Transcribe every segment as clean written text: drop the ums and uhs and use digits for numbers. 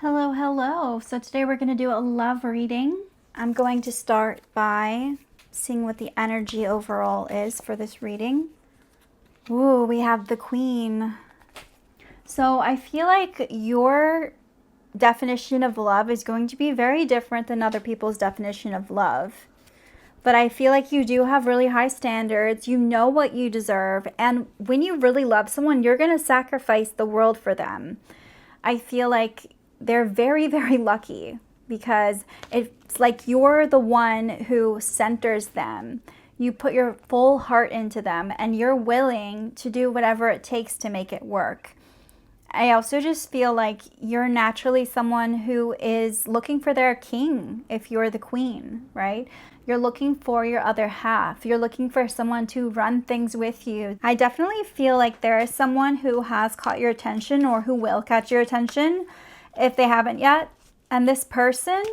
Hello, hello. So today we're going to do a love reading. I'm going to start by seeing what the energy overall is for this reading. Ooh, we have the Queen. So I feel like your definition of love is going to be very different than other people's definition of love. But I feel like you do have really high standards. You know what you deserve. And when you really love someone, you're going to sacrifice the world for them. I feel like they're very, very lucky because it's like you're the one who centers them. You put your full heart into them and you're willing to do whatever it takes to make it work. I also just feel like you're naturally someone who is looking for their king if you're the queen, right? You're looking for your other half. You're looking for someone to run things with you. I definitely feel like there is someone who has caught your attention or who will catch your attention if they haven't yet. And this person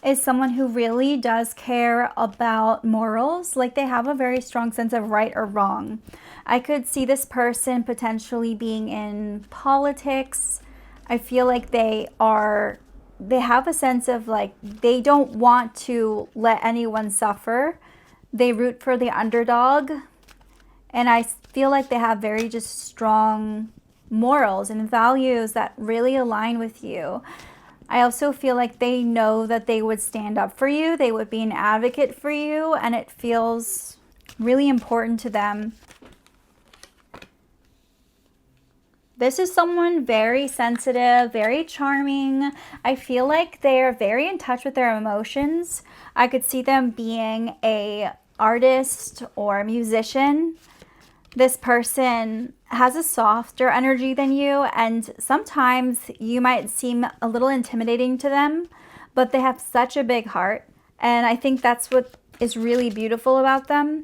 is someone who really does care about morals. Like they have a very strong sense of right or wrong. I could see this person potentially being in politics. I feel like they have a sense of like they don't want to let anyone suffer. They root for the underdog. And I feel like they have very just strong morals and values that really align with you. I also feel like they know that they would stand up for you. They would be an advocate for you, and it feels really important to them. This is someone very sensitive, very charming. I feel like they're very in touch with their emotions. I could see them being an artist or a musician. This person has a softer energy than you, and sometimes you might seem a little intimidating to them, but they have such a big heart, and I think that's what is really beautiful about them.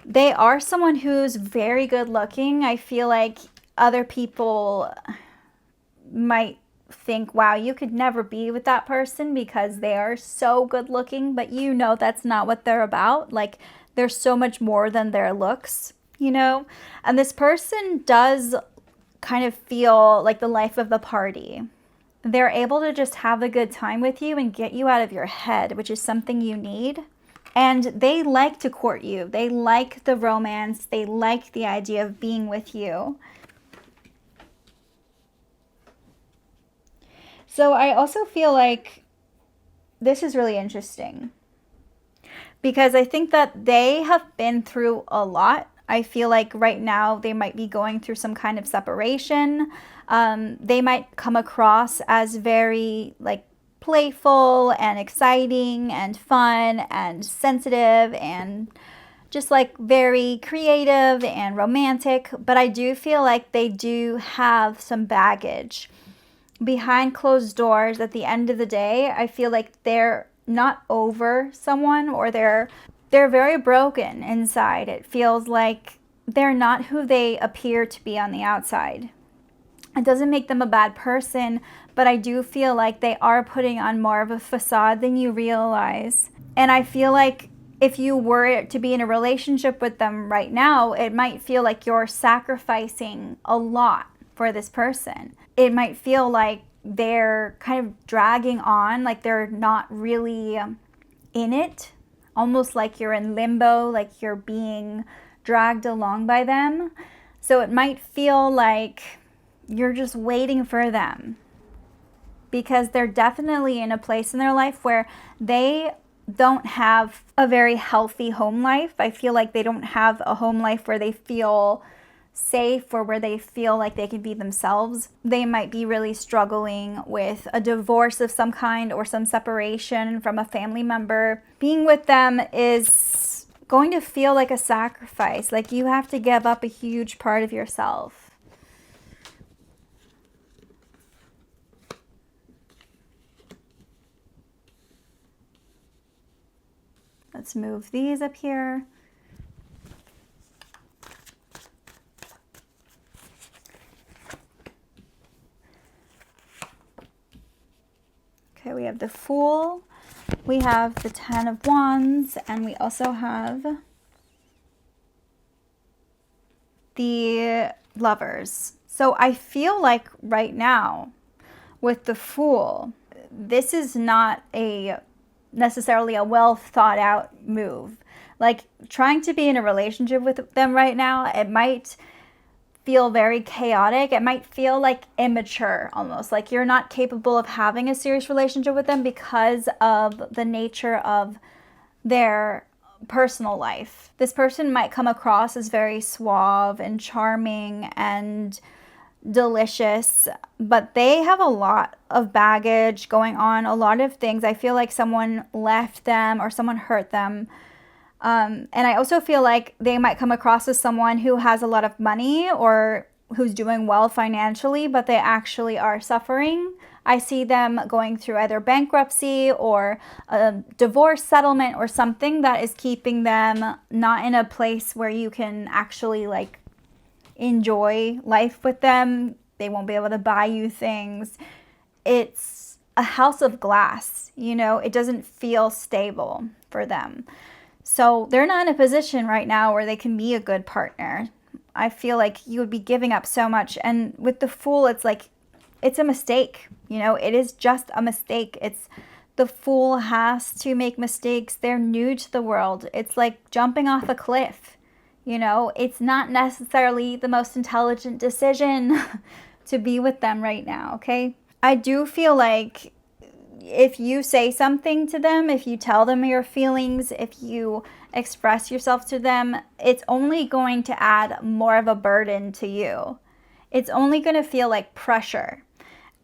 They are someone who's very good looking. I feel like other people might think, wow, you could never be with that person because they are so good looking, but you know that's not what they're about. Like, they're so much more than their looks. You know, and this person does kind of feel like the life of the party. They're able to just have a good time with you and get you out of your head, which is something you need. And they like to court you. They like the romance. They like the idea of being with you. So I also feel like this is really interesting because I think that they have been through a lot. I feel like right now they might be going through some kind of separation. They might come across as very like playful and exciting and fun and sensitive and just like very creative and romantic. But I do feel like they do have some baggage. Behind closed doors, at the end of the day, I feel like they're not over someone, or they're very broken inside. It feels like they're not who they appear to be on the outside. It doesn't make them a bad person, but I do feel like they are putting on more of a facade than you realize. And I feel like if you were to be in a relationship with them right now, it might feel like you're sacrificing a lot for this person. It might feel like they're kind of dragging on, like they're not really in it. Almost like you're in limbo, like you're being dragged along by them. So it might feel like you're just waiting for them because they're definitely in a place in their life where they don't have a very healthy home life. I feel like they don't have a home life where they feel safe or where they feel like they can be themselves. They might be really struggling with a divorce of some kind or some separation from a family member. Being with them is going to feel like a sacrifice, like you have to give up a huge part of yourself. Let's move these up here. Okay, we have the Fool, we have the Ten of Wands, and we also have the Lovers. So I feel like right now with the Fool, this is not necessarily a well thought out move. Like, trying to be in a relationship with them right now, it might feel very chaotic. It might feel like immature almost, like you're not capable of having a serious relationship with them because of the nature of their personal life. This person might come across as very suave and charming and delicious, but they have a lot of baggage going on, a lot of things. I feel like someone left them or someone hurt them. And I also feel like they might come across as someone who has a lot of money or who's doing well financially, but they actually are suffering. I see them going through either bankruptcy or a divorce settlement or something that is keeping them not in a place where you can actually like enjoy life with them. They won't be able to buy you things. It's a house of glass, you know, it doesn't feel stable for them. So they're not in a position right now where they can be a good partner. I feel like you would be giving up so much. And with the Fool, it's like, it's a mistake. You know, it is just a mistake. The Fool has to make mistakes. They're new to the world. It's like jumping off a cliff. You know, it's not necessarily the most intelligent decision to be with them right now, okay? I do feel like if you say something to them, if you tell them your feelings, if you express yourself to them, it's only going to add more of a burden to you. It's only going to feel like pressure.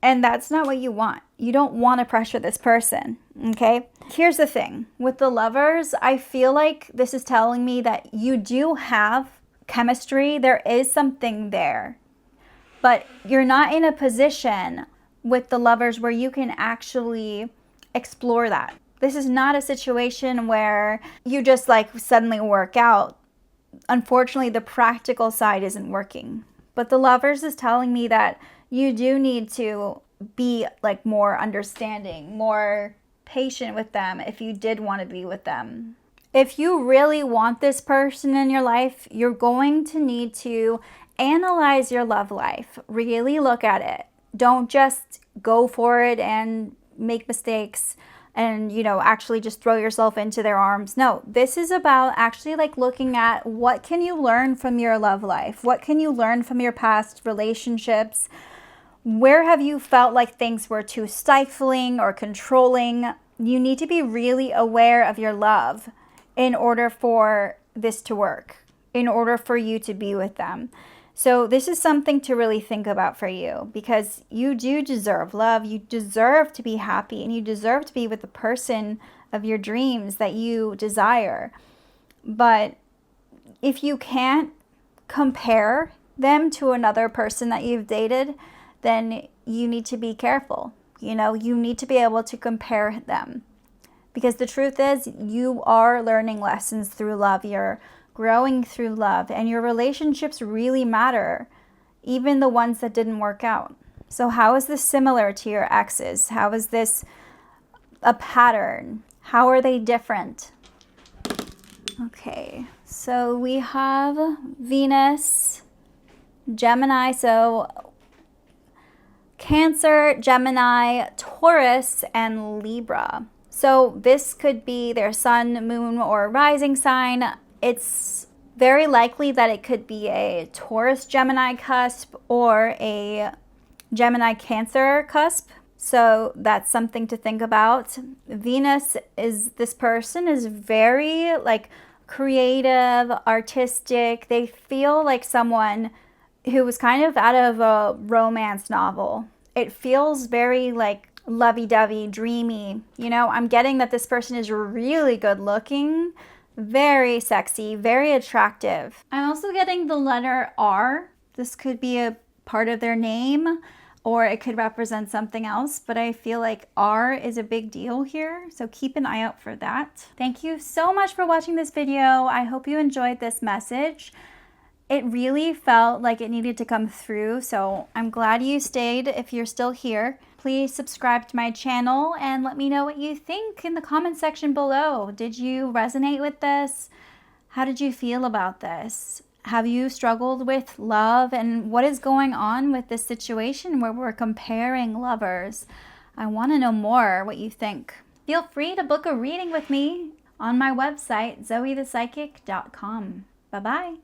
And that's not what you want. You don't want to pressure this person, okay? Here's the thing. With the Lovers, I feel like this is telling me that you do have chemistry. There is something there. But you're not in a position with the Lovers where you can actually explore that. This is not a situation where you just like suddenly work out. Unfortunately, the practical side isn't working. But the Lovers is telling me that you do need to be like more understanding, more patient with them if you did want to be with them. If you really want this person in your life, you're going to need to analyze your love life. Really look at it. Don't just go for it and make mistakes and, you know, actually just throw yourself into their arms. No, this is about actually like looking at what can you learn from your love life? What can you learn from your past relationships? Where have you felt like things were too stifling or controlling? You need to be really aware of your love in order for this to work, in order for you to be with them. So this is something to really think about for you, because you do deserve love. You deserve to be happy, and you deserve to be with the person of your dreams that you desire. But if you can't compare them to another person that you've dated, then you need to be careful. You know, you need to be able to compare them, because the truth is you are learning lessons through love. You're growing through love, and your relationships really matter, even the ones that didn't work out. So how is this similar to your exes? How is this a pattern? How are they different? Okay, so we have Venus, Gemini, so Cancer, Gemini, Taurus, and Libra. So this could be their sun, moon, or rising sign. It's very likely that it could be a Taurus Gemini cusp or a Gemini Cancer cusp. So that's something to think about. Venus is, this person is very like creative, artistic. They feel like someone who was kind of out of a romance novel. It feels very like lovey-dovey, dreamy. You know, I'm getting that this person is really good looking, very sexy, very attractive. I'm also getting the letter R. This could be a part of their name, or it could represent something else, but I feel like R is a big deal here, so keep an eye out for that. Thank you so much for watching this video. I hope you enjoyed this message. It really felt like it needed to come through, so I'm glad you stayed. If you're still here, please subscribe to my channel and let me know what you think in the comment section below. Did you resonate with this? How did you feel about this? Have you struggled with love? And what is going on with this situation where we're comparing lovers? I want to know more what you think. Feel free to book a reading with me on my website, zoethepsychic.com. Bye-bye.